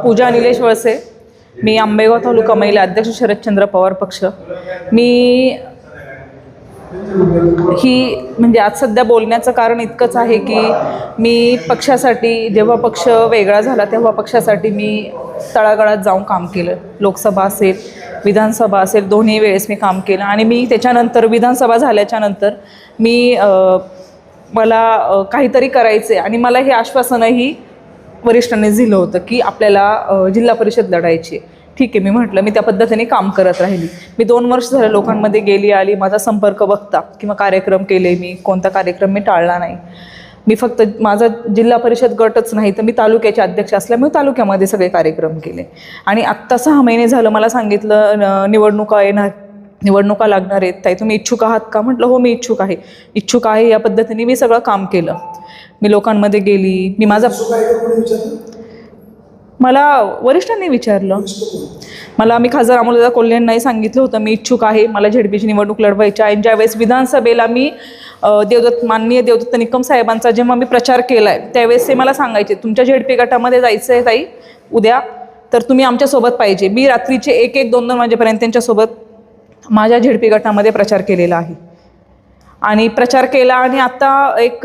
पूजा निलेश वळसे, मी आंबेगाव तालुका महिला अध्यक्ष शरदचंद्र पवार पक्ष। मी म्हणजे आज सध्या बोलण्याचं कारण इतकंच आहे की मी पक्षासाठी, जेव्हा पक्ष वेगळा झाला तेव्हा पक्षासाठी मी तळागाळात जाऊन काम केलं। लोकसभा असेल, विधानसभा असेल, दोन्ही वेळेस मी काम केलं। आणि मी त्याच्यानंतर विधानसभा झाल्याच्या नंतर मला काहीतरी करायचे आणि मला हे आश्वासनही वरिष्ठांनी दिलं होतं की आपल्याला जिल्हा परिषद लढायची। ठीक आहे, मी म्हटलं, मी त्या पद्धतीने काम करत राहिली। मी 2 वर्ष झाले लोकांमध्ये गेली आली, माझा संपर्क बघता किंवा कार्यक्रम केले, मी कोणता कार्यक्रम मी टाळला नाही। मी फक्त माझा जिल्हा परिषद गटच नाही तर मी तालुक्याचे अध्यक्ष असल्यामुळे तालुक्यामध्ये सगळे कार्यक्रम केले। आणि आत्ता 6 महिने झालं मला सांगितलं निवडणुका लागणार आहेत, ताई तुम्ही इच्छुक आहात का? म्हटलं हो, मी इच्छुक आहे। या पद्धतीने मी सगळं काम केलं। मी लोकांमध्ये गेली, मला वरिष्ठांनी विचारलं, मी खासदार अमोलदादा कोल्हेंनाही सांगितलं होतं मी इच्छुक आहे, मला झेडपीची निवडणूक लढवायची आहे। ज्यावेळेस विधानसभेला मी माननीय देवदत्त निकम साहेबांचा जेव्हा मी प्रचार केला आहे त्यावेळेस ते मला सांगायचे, तुमच्या झेडपी गटामध्ये जायचं आहे ताई उद्या, तर तुम्ही आमच्यासोबत पाहिजे। मी रात्रीचे 1-1, 2-2 वाजेपर्यंत त्यांच्यासोबत माझ्या झेडपी गटामध्ये प्रचार केलेला आहे आणि प्रचार केला। आणि आता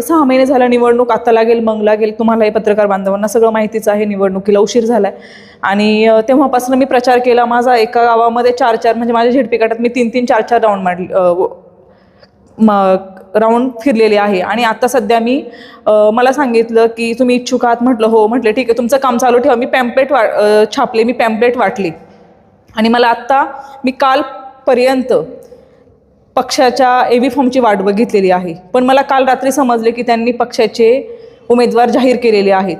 6 महिने झाला, निवडणूक आता लागेल मग लागेल, तुम्हालाही पत्रकार बांधवांना सगळं माहितीच आहे, निवडणुकीला उशीर झाला आहे। आणि तेव्हापासून मी प्रचार केला। माझा एका गावामध्ये 4-4 म्हणजे माझ्या झेडपी गटात मी 3-3, 4-4 राऊंड फिरलेले आहे। आणि आता सध्या मला सांगितलं की तुम्ही इच्छुक आहात? म्हटलं हो। म्हटलं ठीक आहे, तुमचं काम चालू ठेवा। मी पॅम्पलेट छापले, मी पॅम्पलेट वाटली आणि मी कालपर्यंत पक्षाच्या एव्ही फॉर्मची वाट बघितलेली आहे। पण मला काल रात्री समजले की त्यांनी पक्षाचे उमेदवार जाहीर केलेले आहेत।